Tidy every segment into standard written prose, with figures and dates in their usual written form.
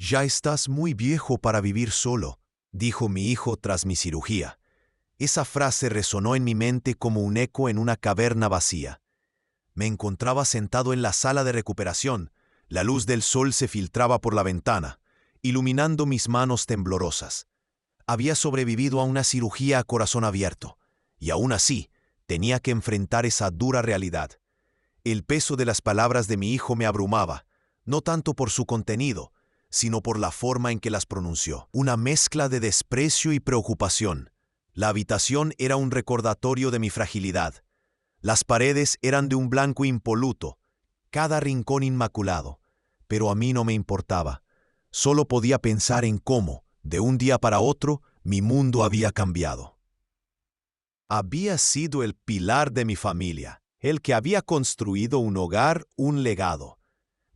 Ya estás muy viejo para vivir solo, dijo mi hijo tras mi cirugía. Esa frase resonó en mi mente como un eco en una caverna vacía. Me encontraba sentado en la sala de recuperación. La luz del sol se filtraba por la ventana, iluminando mis manos temblorosas. Había sobrevivido a una cirugía a corazón abierto, y aún así tenía que enfrentar esa dura realidad. El peso de las palabras de mi hijo me abrumaba, no tanto por su contenido, sino por la forma en que las pronunció. Una mezcla de desprecio y preocupación. La habitación era un recordatorio de mi fragilidad. Las paredes eran de un blanco impoluto, cada rincón inmaculado, pero a mí no me importaba. Solo podía pensar en cómo, de un día para otro, mi mundo había cambiado. Había sido el pilar de mi familia, el que había construido un hogar, un legado.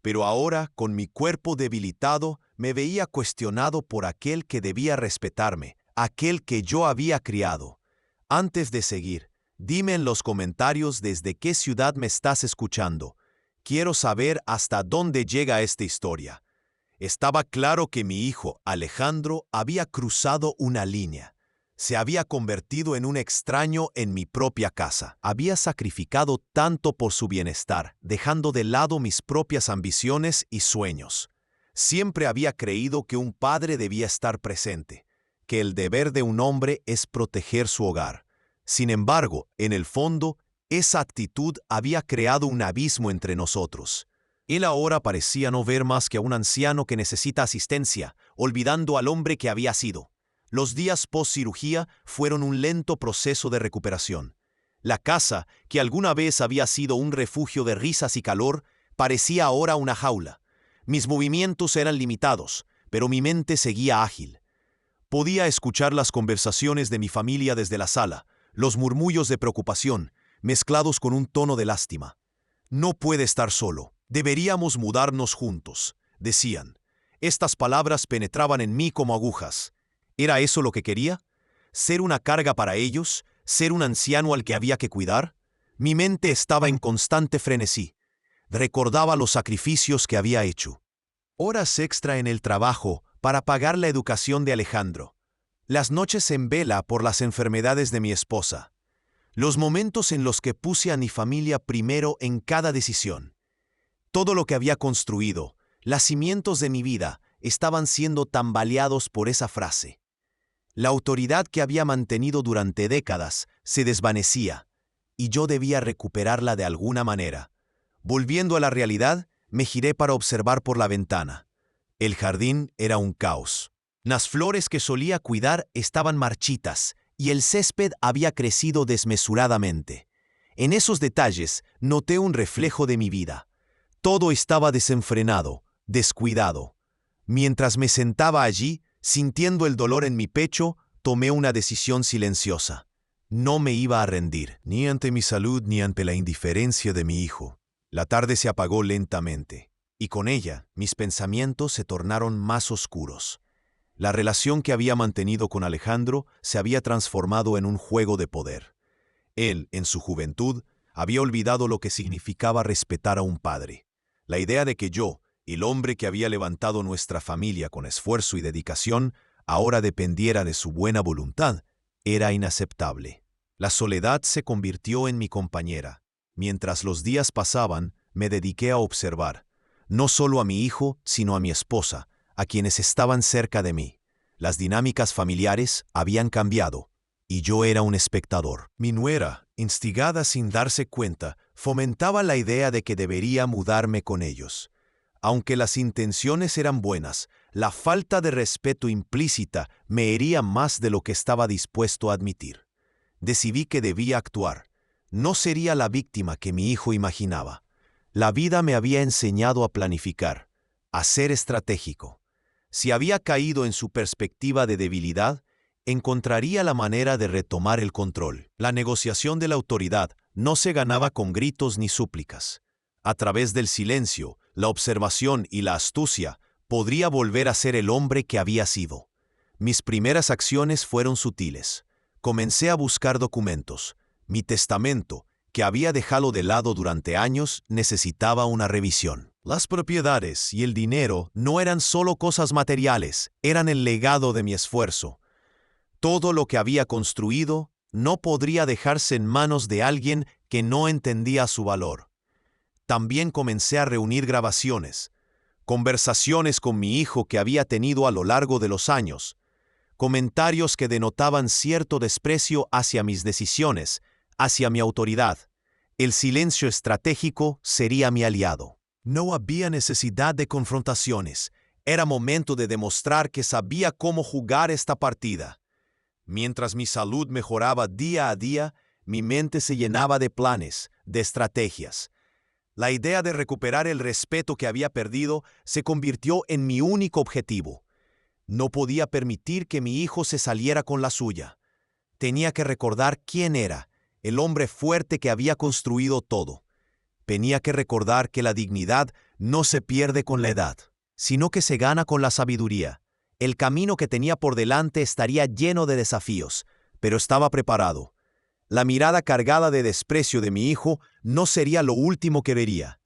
Pero ahora, con mi cuerpo debilitado, me veía cuestionado por aquel que debía respetarme, aquel que yo había criado. Antes de seguir, dime en los comentarios desde qué ciudad me estás escuchando. Quiero saber hasta dónde llega esta historia. Estaba claro que mi hijo, Alejandro, había cruzado una línea. Se había convertido en un extraño en mi propia casa. Había sacrificado tanto por su bienestar, dejando de lado mis propias ambiciones y sueños. Siempre había creído que un padre debía estar presente, que el deber de un hombre es proteger su hogar. Sin embargo, en el fondo, esa actitud había creado un abismo entre nosotros. Él ahora parecía no ver más que a un anciano que necesita asistencia, olvidando al hombre que había sido. Los días post-cirugía fueron un lento proceso de recuperación. La casa, que alguna vez había sido un refugio de risas y calor, parecía ahora una jaula. Mis movimientos eran limitados, pero mi mente seguía ágil. Podía escuchar las conversaciones de mi familia desde la sala, los murmullos de preocupación, mezclados con un tono de lástima. No puede estar solo. Deberíamos mudarnos juntos, decían. Estas palabras penetraban en mí como agujas. ¿Era eso lo que quería? ¿Ser una carga para ellos? ¿Ser un anciano al que había que cuidar? Mi mente estaba en constante frenesí. Recordaba los sacrificios que había hecho. Horas extra en el trabajo para pagar la educación de Alejandro. Las noches en vela por las enfermedades de mi esposa. Los momentos en los que puse a mi familia primero en cada decisión. Todo lo que había construido, los cimientos de mi vida, estaban siendo tambaleados por esa frase. La autoridad que había mantenido durante décadas se desvanecía, y yo debía recuperarla de alguna manera. Volviendo a la realidad, me giré para observar por la ventana. El jardín era un caos. Las flores que solía cuidar estaban marchitas, y el césped había crecido desmesuradamente. En esos detalles noté un reflejo de mi vida. Todo estaba desenfrenado, descuidado. Mientras me sentaba allí, sintiendo el dolor en mi pecho, tomé una decisión silenciosa. No me iba a rendir, ni ante mi salud ni ante la indiferencia de mi hijo. La tarde se apagó lentamente, y con ella mis pensamientos se tornaron más oscuros. La relación que había mantenido con Alejandro se había transformado en un juego de poder. Él, en su juventud, había olvidado lo que significaba respetar a un padre. La idea de que yo, el hombre que había levantado nuestra familia con esfuerzo y dedicación, ahora dependiera de su buena voluntad, era inaceptable. La soledad se convirtió en mi compañera. Mientras los días pasaban, me dediqué a observar, no solo a mi hijo, sino a mi esposa, a quienes estaban cerca de mí. Las dinámicas familiares habían cambiado, y yo era un espectador. Mi nuera, instigada sin darse cuenta, fomentaba la idea de que debería mudarme con ellos. Aunque las intenciones eran buenas, la falta de respeto implícita me hería más de lo que estaba dispuesto a admitir. Decidí que debía actuar. No sería la víctima que mi hijo imaginaba. La vida me había enseñado a planificar, a ser estratégico. Si había caído en su perspectiva de debilidad, encontraría la manera de retomar el control. La negociación de la autoridad no se ganaba con gritos ni súplicas. A través del silencio, la observación y la astucia, podría volver a ser el hombre que había sido. Mis primeras acciones fueron sutiles. Comencé a buscar documentos. Mi testamento, que había dejado de lado durante años, necesitaba una revisión. Las propiedades y el dinero no eran solo cosas materiales, eran el legado de mi esfuerzo. Todo lo que había construido no podría dejarse en manos de alguien que no entendía su valor. También comencé a reunir grabaciones, conversaciones con mi hijo que había tenido a lo largo de los años, comentarios que denotaban cierto desprecio hacia mis decisiones, hacia mi autoridad. El silencio estratégico sería mi aliado. No había necesidad de confrontaciones. Era momento de demostrar que sabía cómo jugar esta partida. Mientras mi salud mejoraba día a día, mi mente se llenaba de planes, de estrategias. La idea de recuperar el respeto que había perdido se convirtió en mi único objetivo. No podía permitir que mi hijo se saliera con la suya. Tenía que recordar quién era, el hombre fuerte que había construido todo. Tenía que recordar que la dignidad no se pierde con la edad, sino que se gana con la sabiduría. El camino que tenía por delante estaría lleno de desafíos, pero estaba preparado. La mirada cargada de desprecio de mi hijo no sería lo último que vería.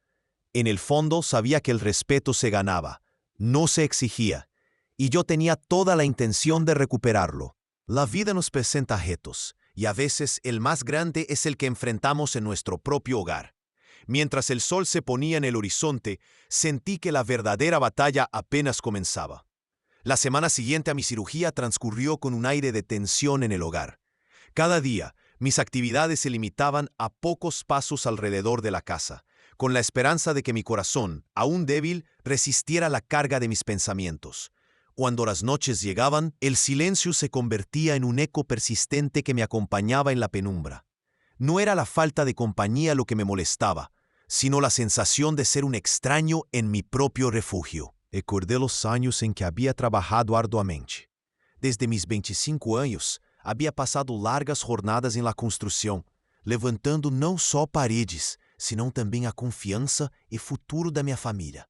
En el fondo sabía que el respeto se ganaba, no se exigía, y yo tenía toda la intención de recuperarlo. La vida nos presenta retos, y a veces el más grande es el que enfrentamos en nuestro propio hogar. Mientras el sol se ponía en el horizonte, sentí que la verdadera batalla apenas comenzaba. La semana siguiente a mi cirugía transcurrió con un aire de tensión en el hogar. Cada día, mis actividades se limitaban a pocos pasos alrededor de la casa, con la esperanza de que mi corazón, aún débil, resistiera la carga de mis pensamientos. Cuando las noches llegaban, el silencio se convertía en un eco persistente que me acompañaba en la penumbra. No era la falta de compañía lo que me molestaba, sino la sensación de ser un extraño en mi propio refugio. Recordé los años en que había trabajado arduamente. Desde mis 25 años, había pasado largas jornadas en la construcción, levantando não só paredes, sino também a confiança e futuro da minha família.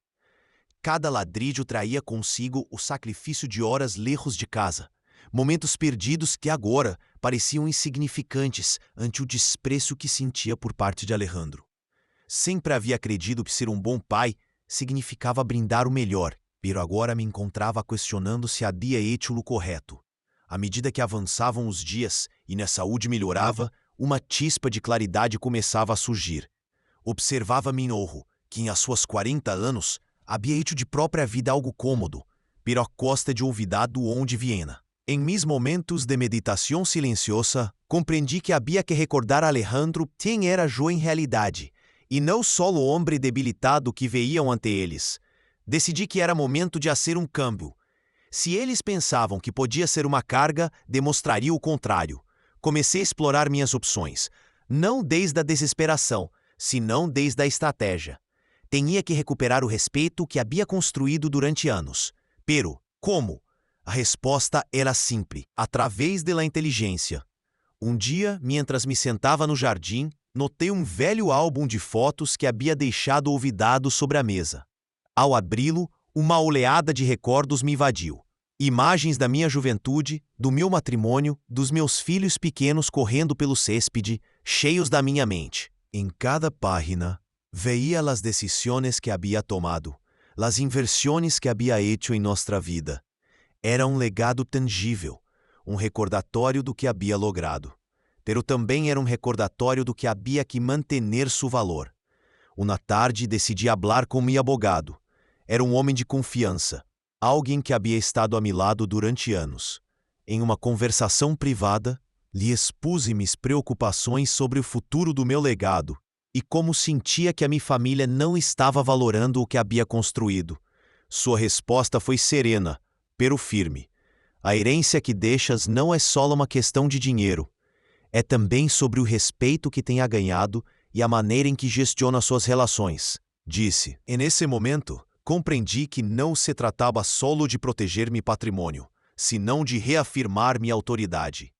Cada ladrillo traía consigo o sacrifício de horas lejos de casa, momentos perdidos que agora pareciam insignificantes ante o desprezo que sentia por parte de Alejandro. Sempre havia acreditado que ser um bom pai significava brindar o melhor, pero agora me encontrava questionando se havia hecho o correto. À medida que avançavam os dias e minha saúde melhorava, uma chispa de claridade começava a surgir. Observava meu nojo, que em suas 40 anos havia hecho de própria vida algo cômodo, pero a costa de olvidar do onde viena. Em mis momentos de meditação silenciosa, compreendi que havia que recordar a Alejandro quem era eu em realidade, e não só o homem debilitado que veiam ante eles. Decidi que era momento de fazer um câmbio. Se eles pensavam que podia ser uma carga, demonstraria o contrário. Comecei a explorar minhas opções, não desde a desesperação, senão desde a estratégia. Tinha que recuperar o respeito que havia construído durante anos. Pero, como? A resposta era simples, através da inteligência. Um dia, mientras me sentava no jardim, notei um velho álbum de fotos que havia deixado olvidado sobre a mesa. Ao abri-lo, uma oleada de recordos me invadiu. Imagens da minha juventude, do meu matrimônio, dos meus filhos pequenos correndo pelo céspede, cheios da minha mente. Em cada página, veía as decisões que havia tomado, as inversões que havia hecho em nossa vida. Era um legado tangível, um recordatório do que havia logrado. Pero também era um recordatório do que havia que manter seu valor. Uma tarde decidi falar com meu abogado. Era um homem de confiança, alguém que havia estado a meu lado durante anos. Em uma conversação privada, lhe expus minhas preocupações sobre o futuro do meu legado e como sentia que a minha família não estava valorando o que havia construído. Sua resposta foi serena, pero firme. A herência que deixas não é só uma questão de dinheiro. É também sobre o respeito que tenha ganhado e a maneira em que gestiona suas relações, disse. Nesse momento, compreendi que não se tratava solo de proteger meu patrimônio, senão de reafirmar minha autoridade.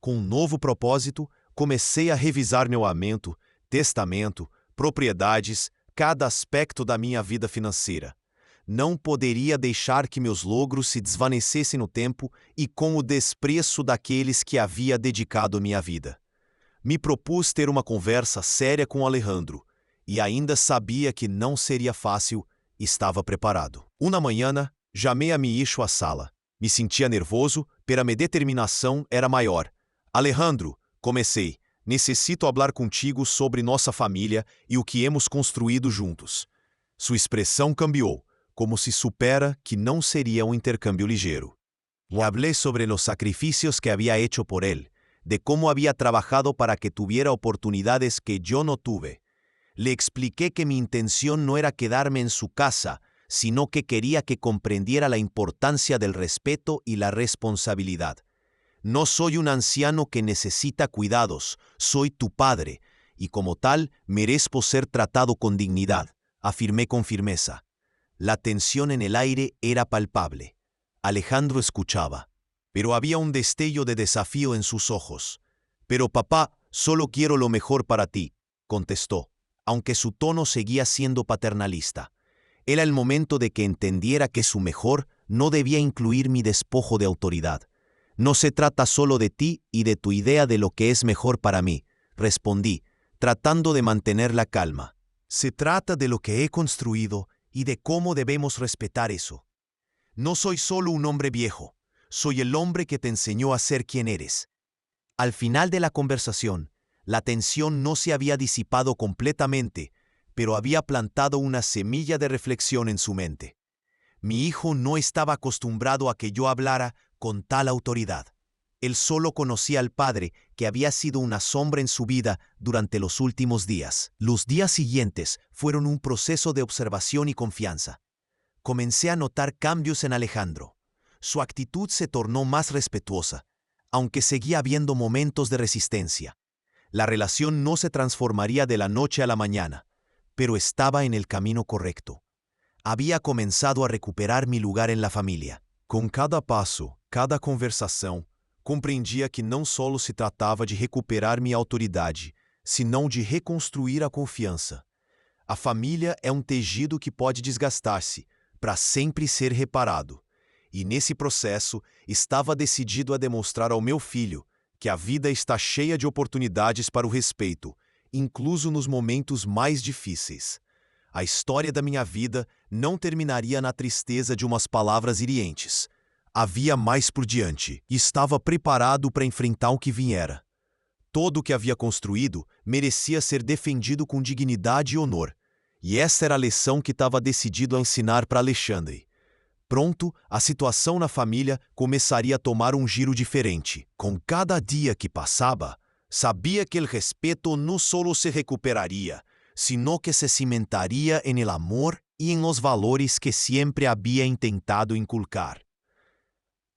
Com um novo propósito, comecei a revisar meu orçamento, testamento, propriedades, cada aspecto da minha vida financeira. Não poderia deixar que meus logros se desvanecessem no tempo e com o desprezo daqueles que havia dedicado minha vida. Me propus ter uma conversa séria com Alejandro, e ainda sabia que não seria fácil, estava preparado. Uma manhã, chamei a mi hijo à sala. Me sentia nervoso, pero minha determinação era maior. Alejandro, comecei, necessito falar contigo sobre nossa família e o que hemos construído juntos. Sua expressão cambiou, como se supera que não seria um intercâmbio ligeiro. Le hablé sobre los sacrificios que había hecho por él, de cómo había trabajado para que tuviera oportunidades que yo no tuve. Le expliqué que mi intención no era quedarme en su casa, sino que quería que comprendiera la importancia del respeto y la responsabilidad. No soy un anciano que necesita cuidados, soy tu padre, y como tal merezco ser tratado con dignidad, afirmé con firmeza. La tensión en el aire era palpable. Alejandro escuchaba, pero había un destello de desafío en sus ojos. Pero papá, solo quiero lo mejor para ti, contestó, aunque su tono seguía siendo paternalista. Era el momento de que entendiera que su mejor no debía incluir mi despojo de autoridad. No se trata solo de ti y de tu idea de lo que es mejor para mí, respondí, tratando de mantener la calma. Se trata de lo que he construido y de cómo debemos respetar eso. No soy solo un hombre viejo, soy el hombre que te enseñó a ser quien eres. Al final de la conversación, la tensión no se había disipado completamente, pero había plantado una semilla de reflexión en su mente. Mi hijo no estaba acostumbrado a que yo hablara con tal autoridad. Él solo conocía al padre que había sido una sombra en su vida durante los últimos días. Los días siguientes fueron un proceso de observación y confianza. Comencé a notar cambios en Alejandro. Su actitud se tornó más respetuosa, aunque seguía habiendo momentos de resistencia. La relación no se transformaría de la noche a la mañana, pero estaba en el camino correcto. Había comenzado a recuperar mi lugar en la familia. Com cada passo, cada conversação, compreendia que não solo se tratava de recuperar minha autoridade, senão de reconstruir a confiança. A família é um tecido que pode desgastar-se, para sempre ser reparado. E nesse processo, estava decidido a demonstrar ao meu filho que a vida está cheia de oportunidades para o respeito, incluso nos momentos mais difíceis. A história da minha vida não terminaria na tristeza de umas palavras hirientes. Havia mais por diante e estava preparado para enfrentar o que viera. Todo o que havia construído merecia ser defendido com dignidade e honor. E essa era a lição que estava decidido a ensinar para Alexandre. Pronto, a situação na família começaria a tomar um giro diferente. Com cada dia que passava, sabia que o respeto não solo se recuperaria, sino que se cimentaria en el amor y en los valores que siempre había intentado inculcar.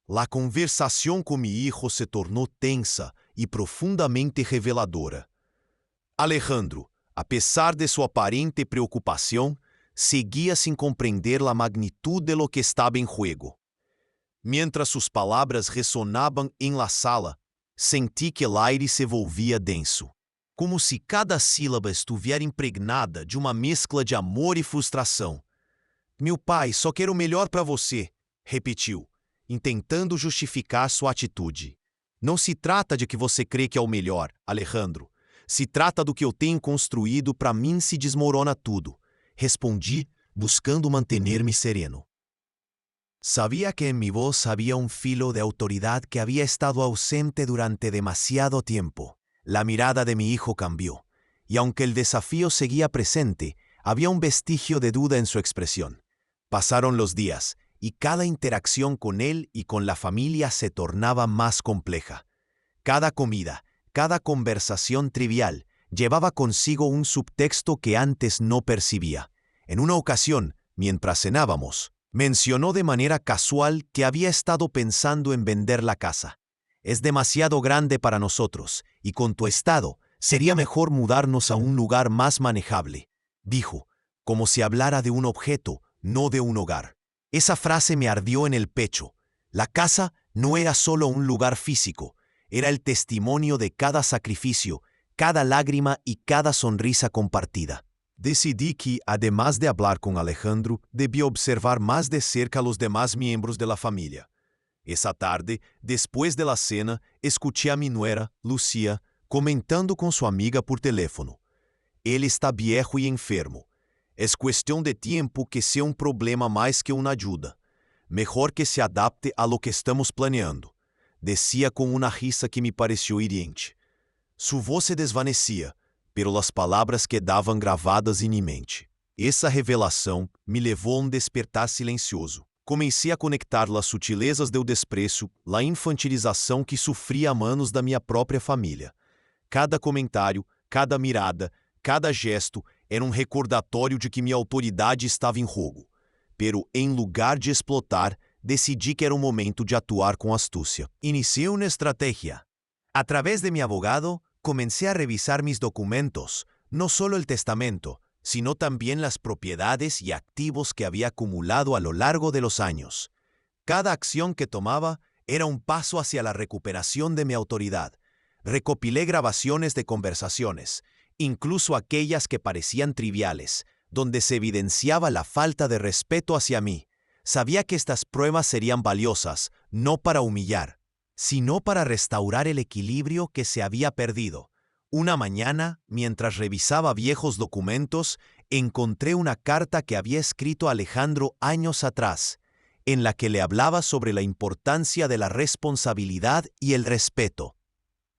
La conversación con mi hijo se tornó tensa y profundamente reveladora. Alejandro, a pesar de su aparente preocupación, seguía sin comprender la magnitud de lo que estaba en juego. Mientras sus palabras resonaban en la sala, sentí que el aire se volvía denso. Como se cada sílaba estivesse impregnada de uma mescla de amor e frustração. Meu pai, só quer o melhor para você, repetiu, intentando justificar sua atitude. Não se trata de que você crê que é o melhor, Alejandro. Se trata do que eu tenho construído, para mim se desmorona tudo. Respondi, buscando manter-me sereno. Sabía que en mi voz había un filo de autoridad que había estado ausente durante demasiado tiempo. La mirada de mi hijo cambió, y aunque el desafío seguía presente, había un vestigio de duda en su expresión. Pasaron los días, y cada interacción con él y con la familia se tornaba más compleja. Cada comida, cada conversación trivial, llevaba consigo un subtexto que antes no percibía. En una ocasión, mientras cenábamos, mencionó de manera casual que había estado pensando en vender la casa. Es demasiado grande para nosotros, y con tu estado, sería mejor mudarnos a un lugar más manejable, dijo, como si hablara de un objeto, no de un hogar. Esa frase me ardió en el pecho. La casa no era solo un lugar físico, era el testimonio de cada sacrificio, cada lágrima y cada sonrisa compartida. Decidí que, además de hablar con Alejandro, debía observar más de cerca a los demás miembros de la familia. Esa tarde, después de la cena, escuché a mi nuera, Lucía, comentando con su amiga por teléfono. Él está viejo y enfermo. Es cuestión de tiempo que sea un problema más que una ayuda. Mejor que se adapte a lo que estamos planeando, decía con una risa que me pareció hiriente. Su voz se desvanecía, pero las palabras quedaban gravadas en mi mente. Essa revelação me levou a um despertar silencioso. Comecei a conectar las sutilezas do desprezo, la infantilização que sofria a manos da minha própria família. Cada comentário, cada mirada, cada gesto era um recordatório de que minha autoridade estava em jogo. Pero, em lugar de explotar, decidi que era o momento de atuar com astúcia. Iniciei uma estratégia. A través de mi abogado, comencé a revisar mis documentos, no solo el testamento, sino también las propiedades y activos que había acumulado a lo largo de los años. Cada acción que tomaba era un paso hacia la recuperación de mi autoridad. Recopilé grabaciones de conversaciones, incluso aquellas que parecían triviales, donde se evidenciaba la falta de respeto hacia mí. Sabía que estas pruebas serían valiosas, no para humillar, sino para restaurar el equilibrio que se había perdido. Una mañana, mientras revisaba viejos documentos, encontré una carta que había escrito Alejandro años atrás, en la que le hablaba sobre la importancia de la responsabilidad y el respeto.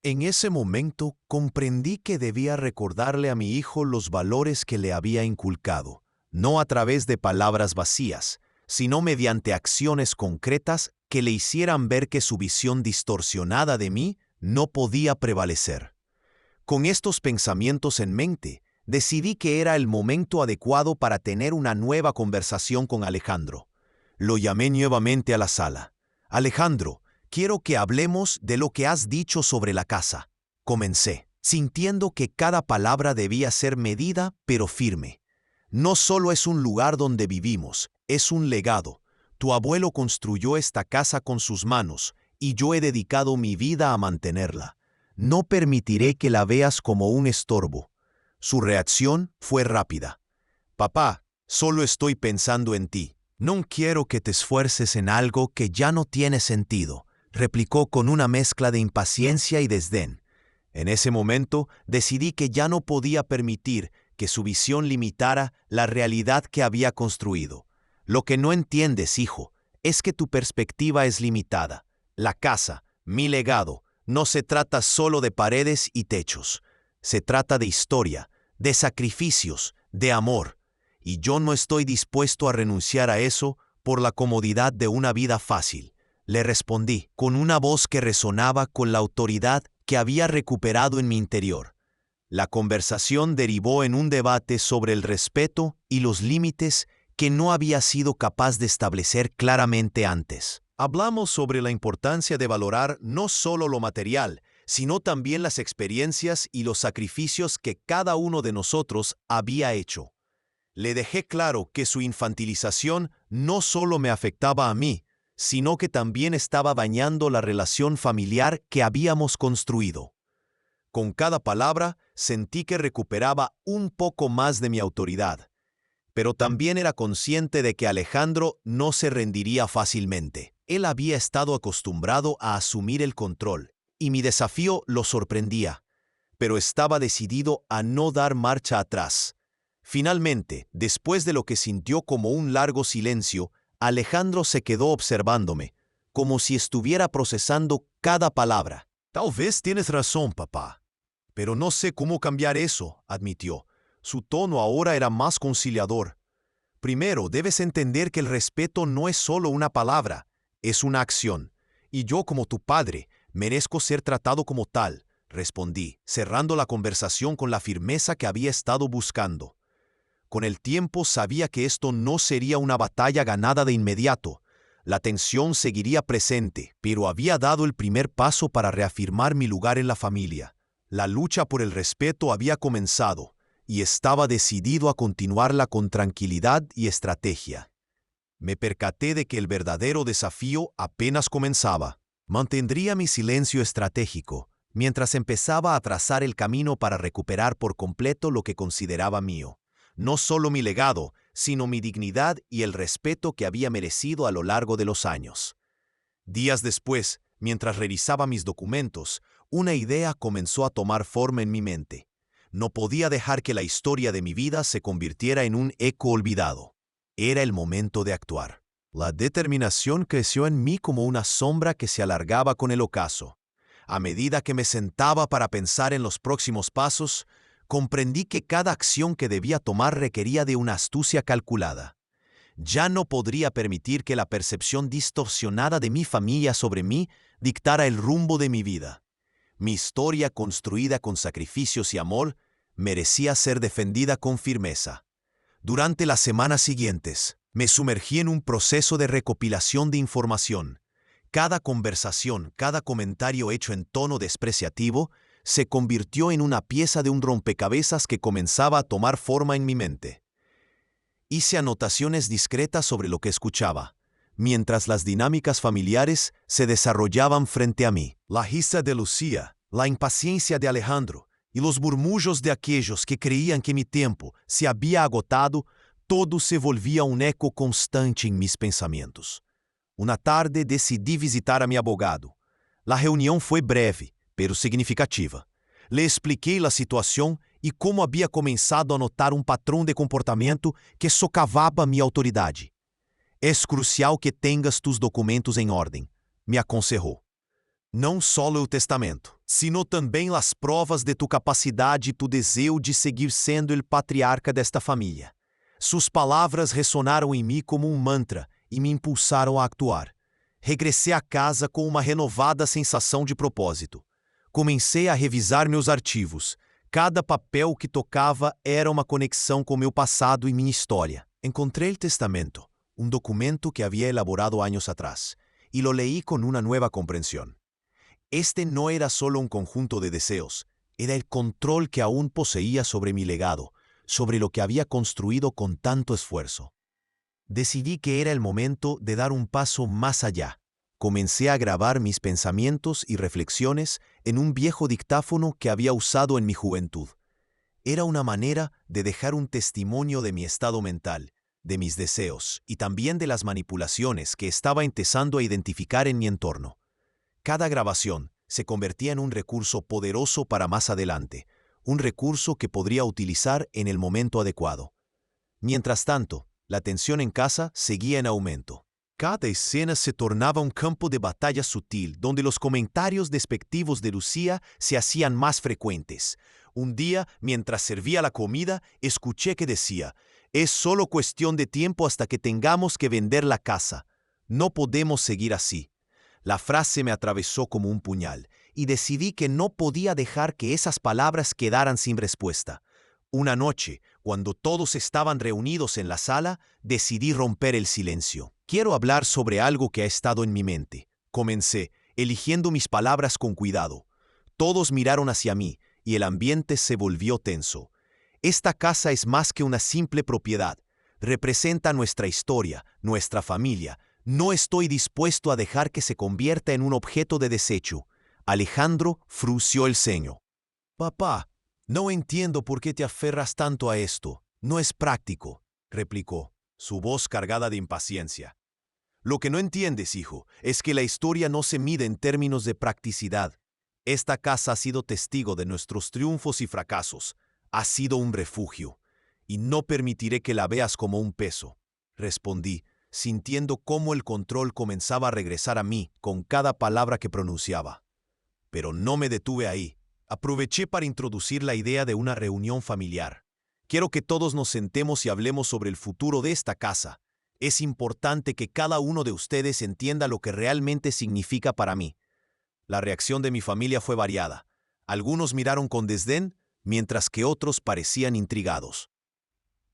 En ese momento comprendí que debía recordarle a mi hijo los valores que le había inculcado, no a través de palabras vacías, sino mediante acciones concretas que le hicieran ver que su visión distorsionada de mí no podía prevalecer. Con estos pensamientos en mente, decidí que era el momento adecuado para tener una nueva conversación con Alejandro. Lo llamé nuevamente a la sala. Alejandro, quiero que hablemos de lo que has dicho sobre la casa. Comencé, sintiendo que cada palabra debía ser medida pero firme. No solo es un lugar donde vivimos, es un legado. Tu abuelo construyó esta casa con sus manos y yo he dedicado mi vida a mantenerla. No permitiré que la veas como un estorbo. Su reacción fue rápida. Papá, solo estoy pensando en ti. No quiero que te esfuerces en algo que ya no tiene sentido, replicó con una mezcla de impaciencia y desdén. En ese momento decidí que ya no podía permitir que su visión limitara la realidad que había construido. Lo que no entiendes, hijo, es que tu perspectiva es limitada. La casa, mi legado, no se trata solo de paredes y techos. Se trata de historia, de sacrificios, de amor. Y yo no estoy dispuesto a renunciar a eso por la comodidad de una vida fácil. Le respondí, con una voz que resonaba con la autoridad que había recuperado en mi interior. La conversación derivó en un debate sobre el respeto y los límites que no había sido capaz de establecer claramente antes. Hablamos sobre la importancia de valorar no solo lo material, sino también las experiencias y los sacrificios que cada uno de nosotros había hecho. Le dejé claro que su infantilización no solo me afectaba a mí, sino que también estaba dañando la relación familiar que habíamos construido. Con cada palabra sentí que recuperaba un poco más de mi autoridad, pero también era consciente de que Alejandro no se rendiría fácilmente. Él había estado acostumbrado a asumir el control, y mi desafío lo sorprendía, pero estaba decidido a no dar marcha atrás. Finalmente, después de lo que sintió como un largo silencio, Alejandro se quedó observándome, como si estuviera procesando cada palabra. Tal vez tienes razón, papá, pero no sé cómo cambiar eso, admitió. Su tono ahora era más conciliador. Primero, debes entender que el respeto no es solo una palabra, es una acción. Y yo, como tu padre, merezco ser tratado como tal, respondí, cerrando la conversación con la firmeza que había estado buscando. Con el tiempo sabía que esto no sería una batalla ganada de inmediato. La tensión seguiría presente, pero había dado el primer paso para reafirmar mi lugar en la familia. La lucha por el respeto había comenzado, y estaba decidido a continuarla con tranquilidad y estrategia. Me percaté de que el verdadero desafío apenas comenzaba. Mantendría mi silencio estratégico, mientras empezaba a trazar el camino para recuperar por completo lo que consideraba mío. No solo mi legado, sino mi dignidad y el respeto que había merecido a lo largo de los años. Días después, mientras revisaba mis documentos, una idea comenzó a tomar forma en mi mente. No podía dejar que la historia de mi vida se convirtiera en un eco olvidado. Era el momento de actuar. La determinación creció en mí como una sombra que se alargaba con el ocaso. A medida que me sentaba para pensar en los próximos pasos, comprendí que cada acción que debía tomar requería de una astucia calculada. Ya no podría permitir que la percepción distorsionada de mi familia sobre mí dictara el rumbo de mi vida. Mi historia, construida con sacrificios y amor, merecía ser defendida con firmeza. Durante las semanas siguientes, me sumergí en un proceso de recopilación de información. Cada conversación, cada comentario hecho en tono despreciativo, se convirtió en una pieza de un rompecabezas que comenzaba a tomar forma en mi mente. Hice anotaciones discretas sobre lo que escuchaba, mientras las dinámicas familiares se desarrollaban frente a mí. La risa de Lucía, la impaciencia de Alejandro y los murmullos de aquellos que creían que mi tiempo se había agotado, todo se volvía un eco constante en mis pensamientos. Una tarde decidí visitar a mi abogado. La reunión fue breve, pero significativa. Le expliqué la situación y cómo había comenzado a notar un patrón de comportamiento que socavaba mi autoridade. Es crucial que tengas tus documentos en orden, me aconsejou. Não solo o testamento, sino também las provas de tu capacidade e tu desejo de seguir sendo el patriarca desta família. Sus palavras ressonaram em mim como um mantra e me impulsaram a actuar. Regressei a casa com uma renovada sensação de propósito. Comecei a revisar meus arquivos. Cada papel que tocava era uma conexão com meu passado e minha história. Encontrei o testamento, um documento que havia elaborado años atrás, y lo leí con una nueva comprensión. Este no era solo un conjunto de deseos, era el control que aún poseía sobre mi legado, sobre lo que había construido con tanto esfuerzo. Decidí que era el momento de dar un paso más allá. Comencé a grabar mis pensamientos y reflexiones en un viejo dictáfono que había usado en mi juventud. Era una manera de dejar un testimonio de mi estado mental, de mis deseos y también de las manipulaciones que estaba empezando a identificar en mi entorno. Cada grabación se convertía en un recurso poderoso para más adelante, un recurso que podría utilizar en el momento adecuado. Mientras tanto, la tensión en casa seguía en aumento. Cada escena se tornaba un campo de batalla sutil, donde los comentarios despectivos de Lucía se hacían más frecuentes. Un día, mientras servía la comida, escuché que decía: «Es solo cuestión de tiempo hasta que tengamos que vender la casa. No podemos seguir así». La frase me atravesó como un puñal, y decidí que no podía dejar que esas palabras quedaran sin respuesta. Una noche, cuando todos estaban reunidos en la sala, decidí romper el silencio. «Quiero hablar sobre algo que ha estado en mi mente», comencé, eligiendo mis palabras con cuidado. Todos miraron hacia mí, y el ambiente se volvió tenso. Esta casa es más que una simple propiedad. Representa nuestra historia, nuestra familia. No estoy dispuesto a dejar que se convierta en un objeto de desecho. Alejandro frunció el ceño. «Papá, no entiendo por qué te aferras tanto a esto. No es práctico», replicó, su voz cargada de impaciencia. «Lo que no entiendes, hijo, es que la historia no se mide en términos de practicidad. Esta casa ha sido testigo de nuestros triunfos y fracasos. Ha sido un refugio, y no permitiré que la veas como un peso», respondí, sintiendo cómo el control comenzaba a regresar a mí con cada palabra que pronunciaba. Pero no me detuve ahí. Aproveché para introducir la idea de una reunión familiar. «Quiero que todos nos sentemos y hablemos sobre el futuro de esta casa. Es importante que cada uno de ustedes entienda lo que realmente significa para mí». La reacción de mi familia fue variada. Algunos miraron con desdén, mientras que otros parecían intrigados.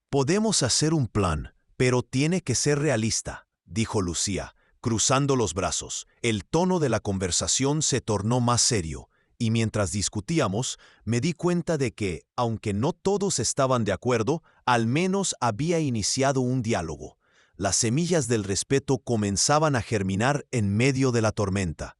«Podemos hacer un plan, pero tiene que ser realista», dijo Lucía, cruzando los brazos. El tono de la conversación se tornó más serio, y mientras discutíamos, me di cuenta de que, aunque no todos estaban de acuerdo, al menos había iniciado un diálogo. Las semillas del respeto comenzaban a germinar en medio de la tormenta.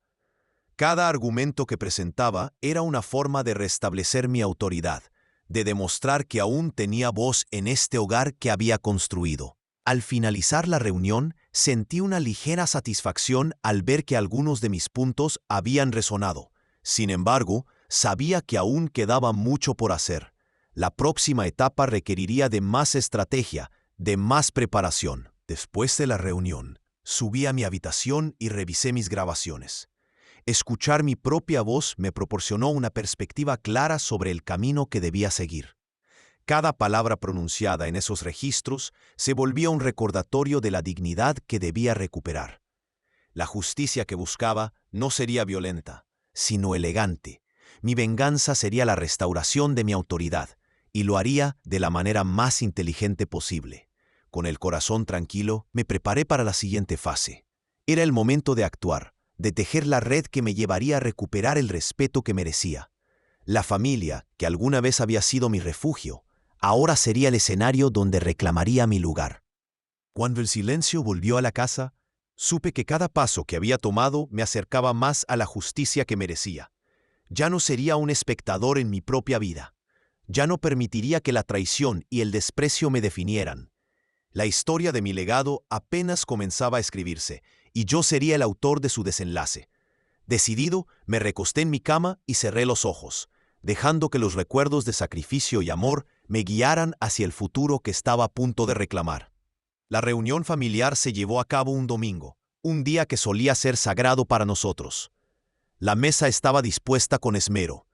Cada argumento que presentaba era una forma de restablecer mi autoridad, de demostrar que aún tenía voz en este hogar que había construido. Al finalizar la reunión, sentí una ligera satisfacción al ver que algunos de mis puntos habían resonado. Sin embargo, sabía que aún quedaba mucho por hacer. La próxima etapa requeriría de más estrategia, de más preparación. Después de la reunión, subí a mi habitación y revisé mis grabaciones. Escuchar mi propia voz me proporcionó una perspectiva clara sobre el camino que debía seguir. Cada palabra pronunciada en esos registros se volvía un recordatorio de la dignidad que debía recuperar. La justicia que buscaba no sería violenta, sino elegante. Mi venganza sería la restauración de mi autoridad, y lo haría de la manera más inteligente posible. Con el corazón tranquilo, me preparé para la siguiente fase. Era el momento de actuar, de tejer la red que me llevaría a recuperar el respeto que merecía. La familia, que alguna vez había sido mi refugio, ahora sería el escenario donde reclamaría mi lugar. Cuando el silencio volvió a la casa, supe que cada paso que había tomado me acercaba más a la justicia que merecía. Ya no sería un espectador en mi propia vida. Ya no permitiría que la traición y el desprecio me definieran. La historia de mi legado apenas comenzaba a escribirse, y yo sería el autor de su desenlace. Decidido, me recosté en mi cama y cerré los ojos, dejando que los recuerdos de sacrificio y amor me guiaran hacia el futuro que estaba a punto de reclamar. La reunión familiar se llevó a cabo un domingo, un día que solía ser sagrado para nosotros. La mesa estaba dispuesta con esmero,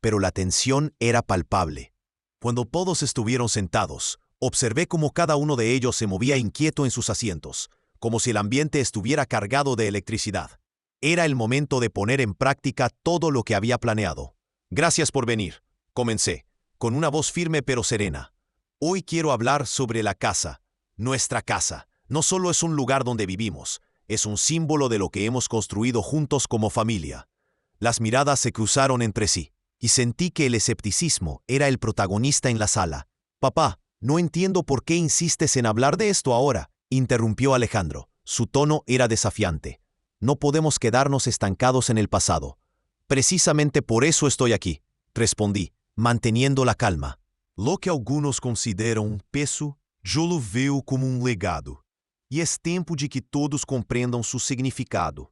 pero la tensión era palpable. Cuando todos estuvieron sentados, observé cómo cada uno de ellos se movía inquieto en sus asientos, como si el ambiente estuviera cargado de electricidad. Era el momento de poner en práctica todo lo que había planeado. Gracias por venir, comencé, con una voz firme pero serena. Hoy quiero hablar sobre la casa. Nuestra casa no solo es un lugar donde vivimos, es un símbolo de lo que hemos construido juntos como familia. Las miradas se cruzaron entre sí, y sentí que el escepticismo era el protagonista en la sala. Papá, no entiendo por qué insistes en hablar de esto ahora, interrumpió Alejandro. Su tono era desafiante. No podemos quedarnos estancados en el pasado. Precisamente por eso estoy aquí, respondí, manteniendo la calma. Lo que algunos consideram un peso, yo lo veo como un legado. E es tempo de que todos compreendam su significado.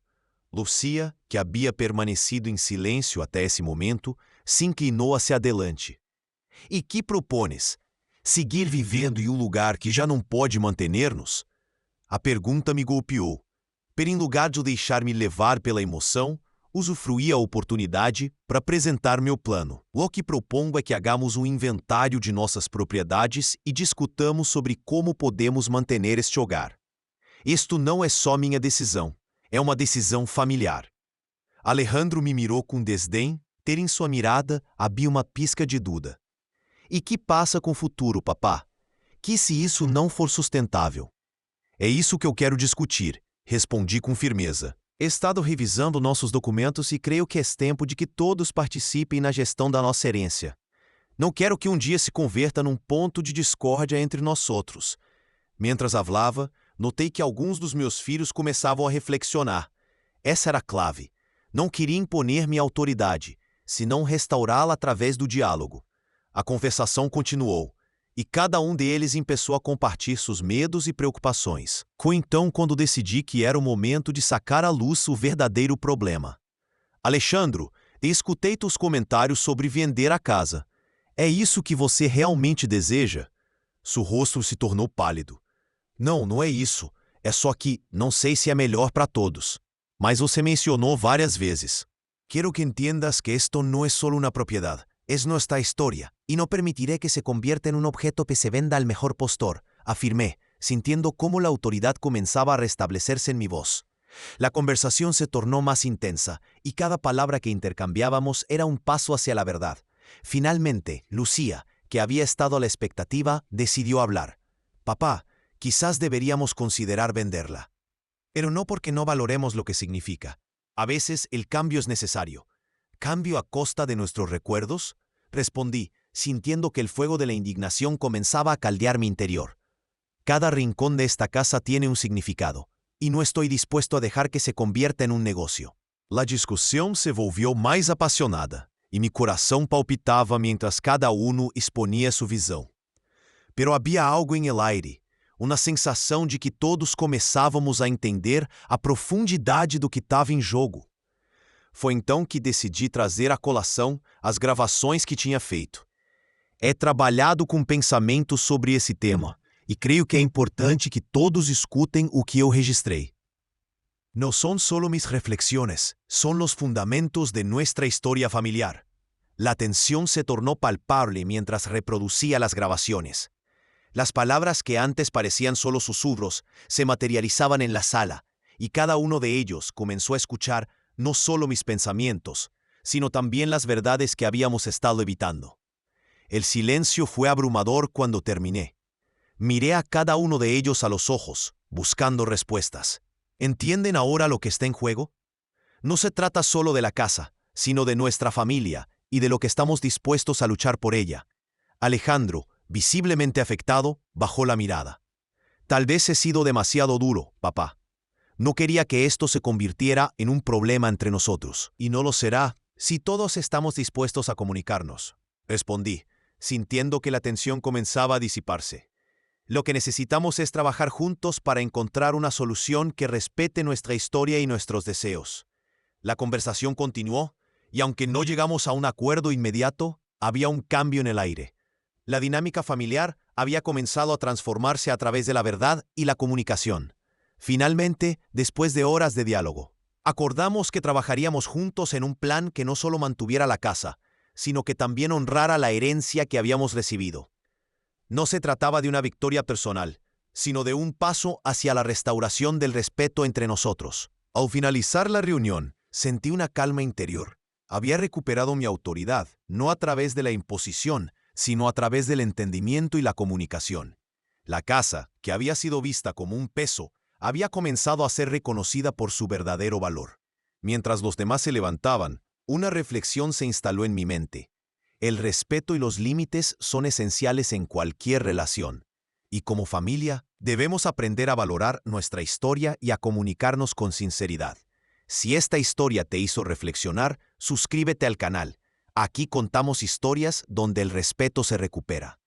Lucia, que havia permanecido em silêncio até esse momento, se inclinou hacia adelante. E que propones? Seguir vivendo em um lugar que já não pode manter-nos? A pergunta me golpeou. Pero em lugar de deixar-me levar pela emoção, usufruí a oportunidade para apresentar meu plano. O que propongo é que hagamos um inventário de nossas propriedades e discutamos sobre como podemos manter este hogar. Isto não é só minha decisão, é uma decisão familiar. Alejandro me mirou com desdém, ter em sua mirada havia uma pisca de dúvida. E que passa com o futuro, papá? Que se isso não for sustentável? É isso que eu quero discutir, respondi com firmeza. He estado revisando nossos documentos e creio que é tempo de que todos participem na gestão da nossa herência. Não quero que um dia se converta num ponto de discórdia entre nós outros. Mientras hablava, notei que alguns dos meus filhos começavam a reflexionar. Essa era a clave. Não queria imponer minha autoridade, senão restaurá-la através do diálogo. A conversação continuou, e cada um deles começou a compartilhar seus medos e preocupações. Foi então quando decidi que era o momento de sacar à luz o verdadeiro problema. Alexandro, escutei teus comentários sobre vender a casa. É isso que você realmente deseja? Seu rosto se tornou pálido. Não, não é isso. É só que não sei se é melhor para todos. Mas você mencionou várias vezes. Quero que entiendas que esto não é só uma propriedade. Es nuestra historia, y no permitiré que se convierta en un objeto que se venda al mejor postor, afirmé, sintiendo cómo la autoridad comenzaba a restablecerse en mi voz. La conversación se tornó más intensa, y cada palabra que intercambiábamos era un paso hacia la verdad. Finalmente, Lucía, que había estado a la expectativa, decidió hablar. Papá, quizás deberíamos considerar venderla. Pero no porque no valoremos lo que significa. A veces el cambio es necesario. ¿Cambio a costa de nuestros recuerdos? Respondí, sintiendo que el fuego de la indignación comenzaba a caldear mi interior. Cada rincón de esta casa tiene un significado, y no estoy dispuesto a dejar que se convierta en un negocio. La discusión se volvió más apasionada, y mi corazón palpitaba mientras cada uno exponía su visión. Pero había algo en el aire, uma sensação de que todos começávamos a entender a profundidade do que estava em jogo. Foi então que decidi trazer à colação as gravações que tinha feito. He trabalhado com pensamentos sobre esse tema, e creio que é importante que todos escutem o que eu registrei. No son solo mis reflexiones, son los fundamentos de nuestra historia familiar. La tensión se tornó palpable mientras reproducía las grabaciones. Las palabras que antes parecían solo susurros se materializaban en la sala, y cada uno de ellos comenzó a escuchar no solo mis pensamientos, sino también las verdades que habíamos estado evitando. El silencio fue abrumador cuando terminé. Miré a cada uno de ellos a los ojos, buscando respuestas. ¿Entienden ahora lo que está en juego? No se trata solo de la casa, sino de nuestra familia y de lo que estamos dispuestos a luchar por ella. Alejandro, visiblemente afectado, bajó la mirada. Tal vez he sido demasiado duro, papá. No quería que esto se convirtiera en un problema entre nosotros. Y no lo será si todos estamos dispuestos a comunicarnos, respondí, sintiendo que la tensión comenzaba a disiparse. Lo que necesitamos es trabajar juntos para encontrar una solución que respete nuestra historia y nuestros deseos. La conversación continuó, y aunque no llegamos a un acuerdo inmediato, había un cambio en el aire. La dinámica familiar había comenzado a transformarse a través de la verdad y la comunicación. Finalmente, después de horas de diálogo, acordamos que trabajaríamos juntos en un plan que no solo mantuviera la casa, sino que también honrara la herencia que habíamos recibido. No se trataba de una victoria personal, sino de un paso hacia la restauración del respeto entre nosotros. Al finalizar la reunión, sentí una calma interior. Había recuperado mi autoridad, no a través de la imposición, sino a través del entendimiento y la comunicación. La casa, que había sido vista como un peso, había comenzado a ser reconocida por su verdadero valor. Mientras los demás se levantaban, una reflexión se instaló en mi mente. El respeto y los límites son esenciales en cualquier relación. Y como familia, debemos aprender a valorar nuestra historia y a comunicarnos con sinceridad. Si esta historia te hizo reflexionar, suscríbete al canal. Aquí contamos historias donde el respeto se recupera.